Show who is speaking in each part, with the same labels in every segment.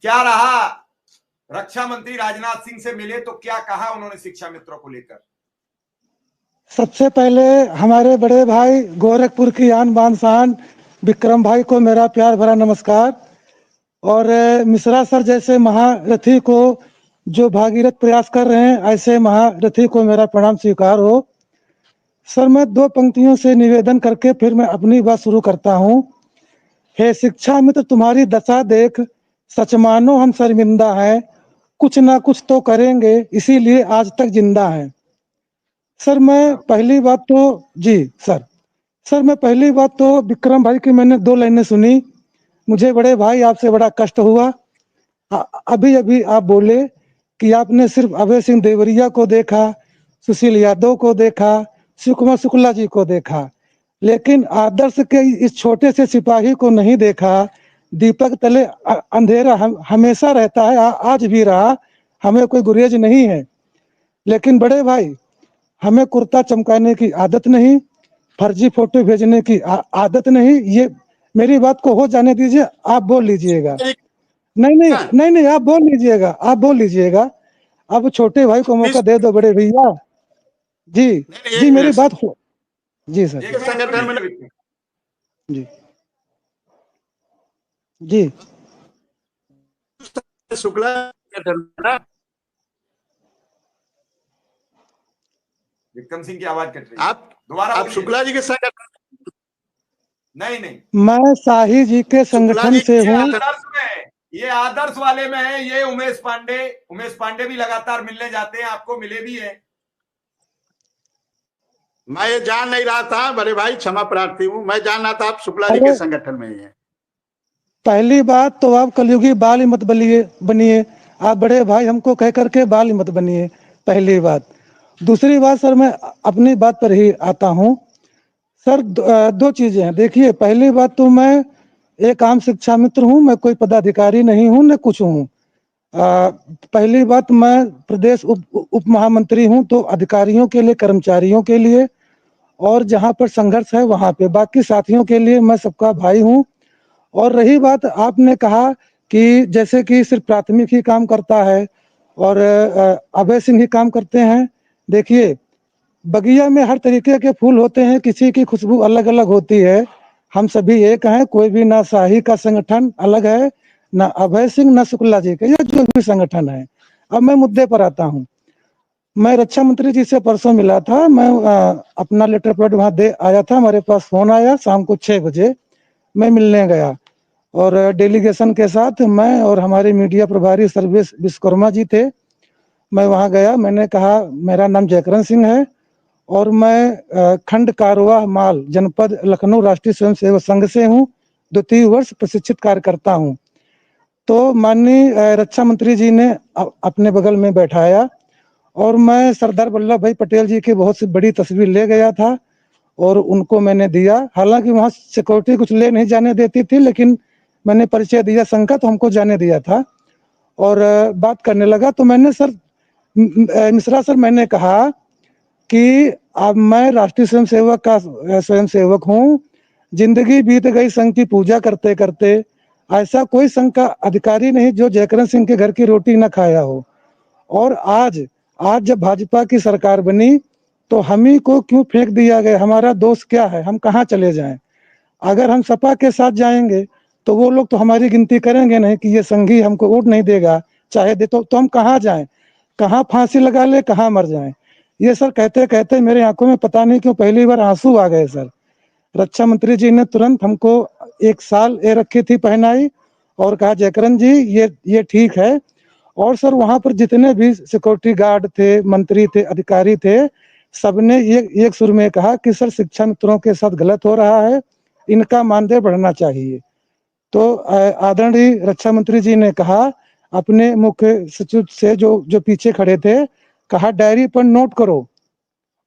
Speaker 1: क्या रहा? रक्षा मंत्री राजनाथ सिंह से मिले तो क्या कहा उन्होंने शिक्षा मित्रों को लेकर?
Speaker 2: सबसे पहले हमारे बड़े भाई गोरखपुर की आन बान शान विक्रम भाई को मेरा प्यार भरा नमस्कार। और मिश्रा सर जैसे महारथी को जो भागीरथ प्रयास कर रहे हैं, ऐसे महारथी को मेरा प्रणाम स्वीकार हो। सर, मैं 2 पंक्तियों से निवेदन करके फिर मैं अपनी बात शुरू करता हूँ। हे शिक्षा मित्र, तुम्हारी दशा देख सच मानो हम शर्मिंदा हैं, कुछ ना कुछ तो करेंगे इसीलिए आज तक जिंदा हैं। सर मैं पहली बात तो जी सर मैं पहली बात तो विक्रम भाई की मैंने 2 लाइनें सुनी, मुझे बड़े भाई आपसे बड़ा कष्ट हुआ। अभी अभी आप बोले कि आपने सिर्फ अभय सिंह देवरिया को देखा, सुशील यादव को देखा, सुकुमार शुक्ला जी को देखा, लेकिन आदर्श के इस छोटे से सिपाही को नहीं देखा। दीपक तले अंधेरा हमेशा रहता है, आज भी रहा, हमें कोई गुरेज नहीं है। लेकिन बड़े भाई, हमें कुर्ता चमकाने की आदत नहीं, फर्जी फोटो भेजने की आदत नहीं। ये मेरी बात को हो जाने दीजिए, आप बोल लीजिएगा। नहीं, आप बोल लीजिएगा। अब छोटे भाई को मौका दे दो बड़े भैया। जी मेरी बात जी सर
Speaker 1: संगठन में
Speaker 2: जी जी
Speaker 3: शुक्ला
Speaker 1: विक्रम सिंह की आवाज कट रही है।
Speaker 3: आप
Speaker 1: दोबारा
Speaker 3: आप शुक्ला जी के संगठन?
Speaker 1: नहीं,
Speaker 2: मैं शाही जी के संगठन से हूँ।
Speaker 1: ये आदर्श वाले में है। ये उमेश पांडे भी लगातार मिलने जाते हैं, आपको मिले भी हैं।
Speaker 3: मैं ये जान नहीं रहा था बड़े भाई, क्षमा प्रार्थी हूँ। मैं जान रहा था आप शुक्ला जी के संगठन में ही हैं।
Speaker 2: पहली बात तो आप कलयुगी बाल ही मत बनिए। आप बड़े भाई हमको कह करके बाल ही मत बनिए, पहली बात। दूसरी बात सर, मैं अपनी बात पर ही आता हूँ। सर 2 चीजें हैं। देखिए, पहली बात तो मैं एक आम शिक्षा मित्र हूँ, मैं कोई पदाधिकारी नहीं हूँ न कुछ हूँ। पहली बात, मैं प्रदेश उप महामंत्री हूँ, तो अधिकारियों के लिए, कर्मचारियों के लिए और जहाँ पर संघर्ष है वहाँ पे, बाकी साथियों के लिए मैं सबका भाई हूँ। और रही बात, आपने कहा कि जैसे कि सिर्फ प्राथमिक ही काम करता है और अभय सिंह ही काम करते हैं। देखिए, बगिया में हर तरीके के फूल होते हैं, किसी की खुशबू अलग अलग होती है। हम सभी एक हैं, कोई भी ना शाही का संगठन अलग है, ना अभय सिंह, ना शुक्ला जी का, या जो भी संगठन है। अब मैं मुद्दे पर आता हूँ। मैं रक्षा मंत्री जी से परसों मिला था। मैं अपना लेटर पैड वहाँ दे आया था, हमारे पास फोन आया शाम को 6 बजे। मैं मिलने गया और डेलीगेशन के साथ मैं और हमारे मीडिया प्रभारी सर्वेश विश्वकर्मा जी थे। मैं वहाँ गया, मैंने कहा मेरा नाम जयकरण सिंह है और मैं खंड कारवाह माल जनपद लखनऊ राष्ट्रीय स्वयंसेवक संघ से हूँ, 2-3 वर्ष प्रशिक्षित कार्यकर्ता हूँ। तो माननीय रक्षा मंत्री जी ने अपने बगल में बैठाया और मैं सरदार वल्लभ भाई पटेल जी की बहुत सी बड़ी तस्वीर ले गया था और उनको मैंने दिया। हालांकि वहाँ सिक्योरिटी कुछ ले नहीं जाने देती थी, लेकिन मैंने परिचय दिया संघ का, तो हमको जाने दिया था। और बात करने लगा तो मैंने सर मिश्रा सर, मैंने कहा कि अब मैं राष्ट्रीय स्वयंसेवक का स्वयंसेवक हूँ। जिंदगी बीत गई संघ की पूजा करते करते। ऐसा कोई संघ का अधिकारी नहीं जो जयकरण सिंह के घर की रोटी न खाया हो। और आज जब भाजपा की सरकार बनी तो हम ही को क्यों फेंक दिया गया? हमारा दोष क्या है? हम कहाँ चले जाएं? अगर हम सपा के साथ जाएंगे तो वो लोग तो हमारी गिनती करेंगे नहीं कि ये संघी हमको वोट नहीं देगा, चाहे दे तो हम कहाँ जाएं? कहाँ फांसी लगा ले, कहाँ मर जाएं? ये सर कहते कहते मेरे आंखों में पता नहीं क्यों पहली बार आंसू आ गए सर। रक्षा मंत्री जी ने तुरंत हमको 1 साल ए रखी थी पहनाई और कहा जयकरण जी ये ठीक है। और सर वहां पर जितने भी सिक्योरिटी गार्ड थे, मंत्री थे, अधिकारी थे, सबने एक सुर में कहा कि सर शिक्षा मित्रों के साथ गलत हो रहा है, इनका मानदेय बढ़ना चाहिए। तो आदरणीय रक्षा मंत्री जी ने कहा अपने मुख्य सचिव से जो पीछे खड़े थे, कहा डायरी पर नोट करो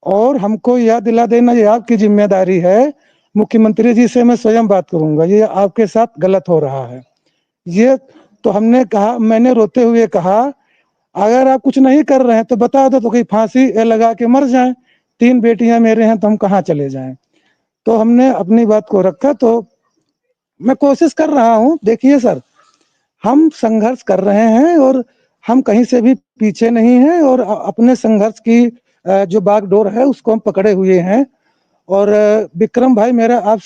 Speaker 2: और हमको याद दिला देना, ये आपकी जिम्मेदारी है। मुख्यमंत्री जी से मैं स्वयं बात करूंगा, ये आपके साथ गलत हो रहा है। ये तो हमने कहा, मैंने रोते हुए कहा अगर आप कुछ नहीं कर रहे हैं तो बता दो, तो कोई फांसी लगा के मर जाएं। 3 बेटियां मेरे हैं तो हम कहाँ चले जाएं? तो हमने अपनी बात को रखा। तो मैं कोशिश कर रहा हूं। देखिए सर, हम संघर्ष कर रहे हैं और हम कहीं से भी पीछे नहीं हैं और अपने संघर्ष की जो बागडोर है उसको हम पकड़े हुए हैं। और विक्रम भाई, मेरा आपसे